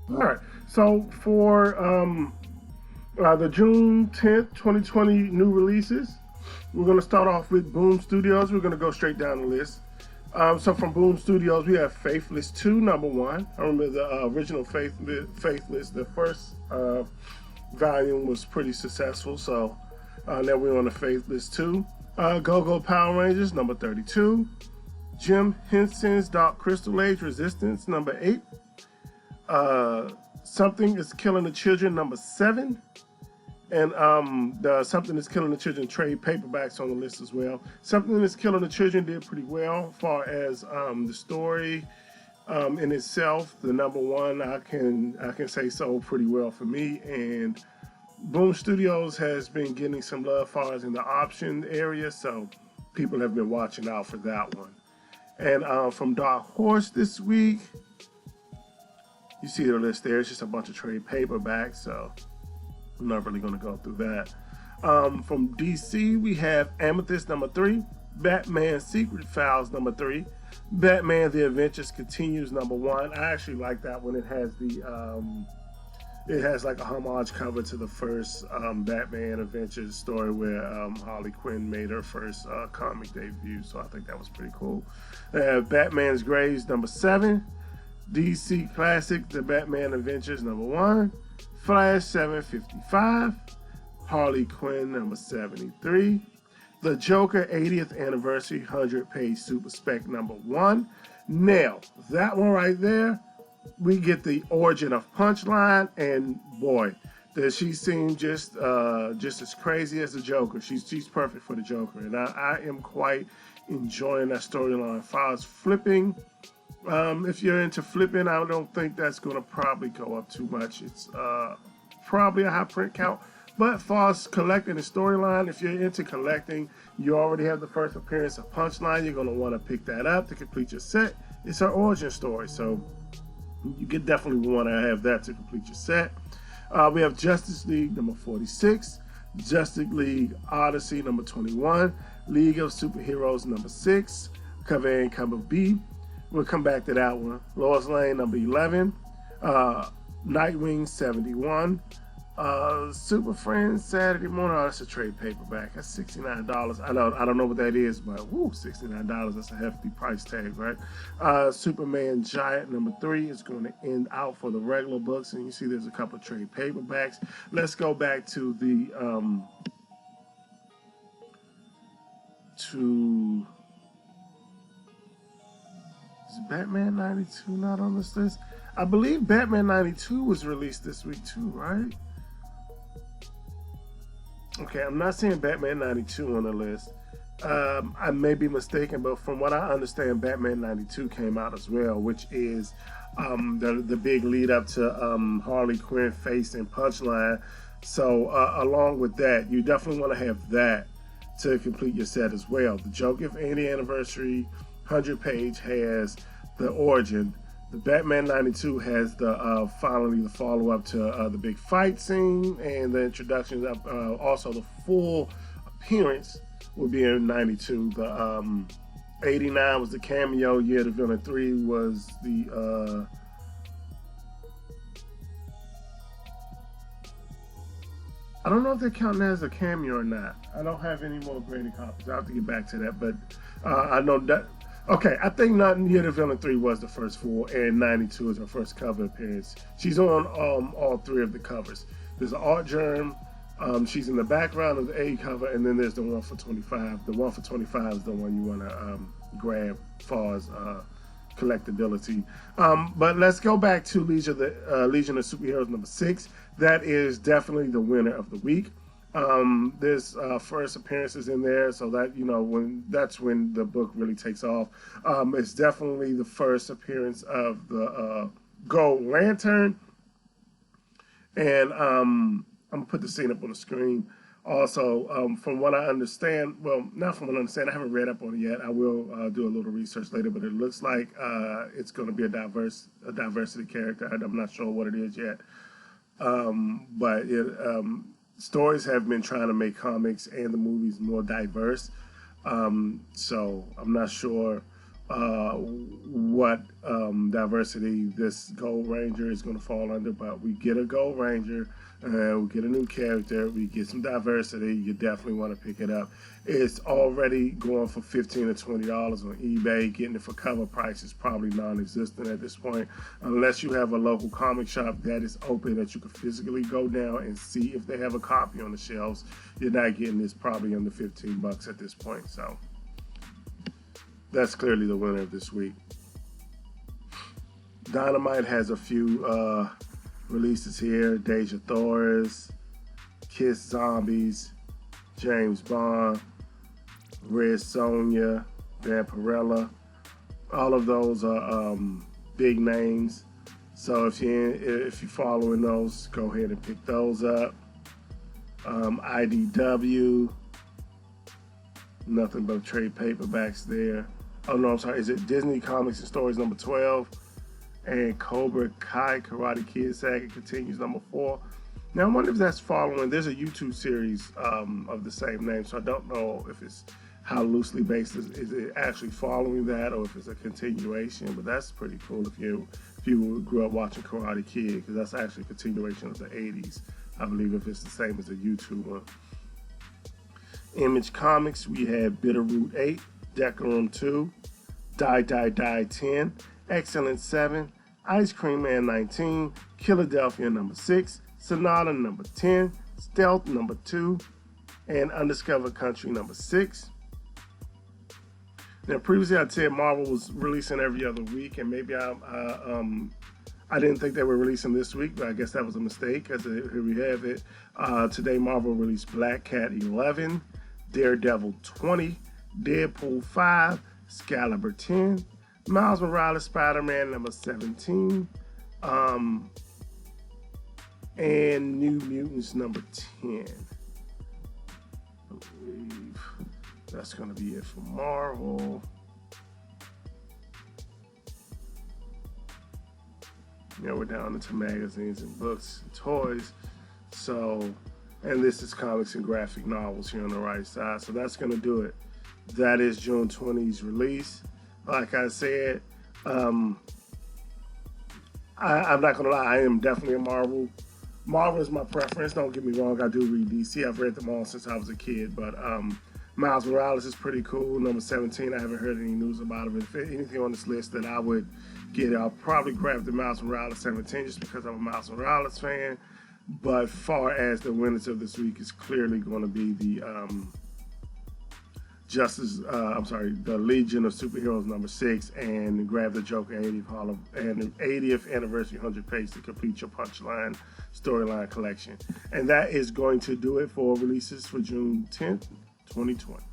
All right. So for the June 10th, 2020 new releases, we're going to start off with Boom Studios. We're going to go straight down the list. So from Boom Studios, we have Faithless 2, number one. I remember the original Faithless. The first volume was pretty successful, so now we're on the Faithless 2. Go Go Power Rangers, number 32. Jim Henson's Dark Crystal Age Resistance, number 8. Something is Killing the Children, number 7. And the Something Is Killing the Children trade paperbacks on the list as well. Something Is Killing the Children did pretty well as far as the story in itself. The number one, I can say sold pretty well for me. And Boom Studios has been getting some love as far as in the option area, so people have been watching out for that one. And from Dark Horse this week, you see the list there. It's just a bunch of trade paperbacks, so I'm not really going to go through that. From DC, we have Amethyst number 3, Batman Secret Files number 3, Batman The Adventures Continues number 1. I actually like that one. It has it has like a homage cover to the first Batman Adventures story where Harley Quinn made her first comic debut, so I think that was pretty cool. Batman's Graves number 7, DC Classic The Batman Adventures number 1, Flash 755, Harley Quinn number 73, The Joker 80th Anniversary 100-page Super Spec number 1. Now, that one right there, we get the origin of Punchline, and boy, does she seem just as crazy as the Joker. She's perfect for the Joker, and I am quite enjoying that storyline. As far as flipping, if you're into flipping, I don't think that's going to probably go up too much. It's probably a high print count. But as far as collecting the storyline, if you're into collecting, you already have the first appearance of Punchline. You're going to want to pick that up to complete your set. It's her origin story, so you could definitely want to have that to complete your set. We have Justice League number 46, Justice League Odyssey number 21, League of Superheroes number 6, cover A and cover B. We'll come back to that one. Lois Lane number 11, Nightwing 71, Super Friends Saturday Morning. Oh, that's a trade paperback. That's $69. I don't know what that is, but woo, $69. That's a hefty price tag, right? Superman Giant number 3 is going to end out for the regular books, and you see there's a couple of trade paperbacks. Let's go back to the is Batman 92 not on this list? I believe Batman 92 was released this week too, right? Okay, I'm not seeing Batman 92 on the list. I may be mistaken, but from what I understand, Batman 92 came out as well, which is the big lead up to Harley Quinn facing Punchline. So along with that, you definitely want to have that to complete your set as well. The Joker 80th Anniversary 100-page has the origin. The Batman 92 has the finally the follow-up to the big fight scene and the introduction of also the full appearance will be in 92. The 89 was the cameo year. The Villain 3 was the I don't know if they're counting as a cameo or not. I don't have any more graded copies. I'll have to get back to that, but I know that. Okay, I think not Year the Villain 3 was the first full, and 92 is her first cover appearance. She's on all 3 of the covers. There's an art germ. She's in the background of the A cover, and then there's the one for 25. The one for 25 is the one you want to grab as far as collectability. But let's go back to Legion of Superheroes number 6. That is definitely the winner of the week. There's first appearances in there, so that that's when the book really takes off. It's definitely the first appearance of the Gold Lantern, and I'm gonna put the scene up on the screen. Also, from what I understand, well, not from what I understand, I haven't read up on it yet. I will do a little research later, but it looks like it's going to be a diversity character. I'm not sure what it is yet, but stories have been trying to make comics and the movies more diverse. So I'm not sure what diversity this Gold Ranger is going to fall under, but we get a Gold Ranger, we get a new character, we get some diversity. You definitely want to pick it up. It's already going for $15 to $20 on eBay. Getting it for cover price is probably non-existent at this point, unless you have a local comic shop that is open that you can physically go down and see if they have a copy on the shelves. You're not getting this probably under $15 at this point. So that's clearly the winner of this week. Dynamite has a few releases here. Deja Thor's, Kiss Zombies, James Bond, Red Sonja, Vampirella. All of those are big names. So if you're following those, go ahead and pick those up. IDW, nothing but trade paperbacks there. Oh no, I'm sorry. Is it Disney Comics and Stories number 12? And Cobra Kai Karate Kid Saga Continues number 4. Now I wonder if that's following. There's a YouTube series of the same name, so I don't know if it's how loosely based is it actually following that, or if it's a continuation. But that's pretty cool if you grew up watching Karate Kid, because that's actually a continuation of the 80s. I believe if it's the same as the YouTube one. Image Comics, we had Bitterroot 8, Decorum 2, Die 10, Excellent 7, Ice Cream Man 19, Philadelphia number 6, Sonata number 10, Stealth number 2, and Undiscovered Country number 6. Now, previously I said Marvel was releasing every other week, and maybe I didn't think they were releasing this week, but I guess that was a mistake, because here we have it. Today, Marvel released Black Cat 11, Daredevil 20, Deadpool 5, Excalibur 10, Miles Morales Spider-Man number 17, and New Mutants number 10. I believe that's going to be it for Marvel. Now we're down into magazines and books and toys. So, and this is comics and graphic novels here on the right side. So that's going to do it. That is June 20's release. Like I said, I'm not going to lie, I am definitely a Marvel. Marvel is my preference, don't get me wrong. I do read DC. I've read them all since I was a kid. But Miles Morales is pretty cool. Number 17, I haven't heard any news about it. If anything on this list that I would get, I'll probably grab the Miles Morales 17 just because I'm a Miles Morales fan. But far as the winners of this week is clearly going to be the the Legion of Superheroes number 6, and grab the Joker 80th anniversary 100 page to complete your Punchline storyline collection. And that is going to do it for releases for June 10th, 2020.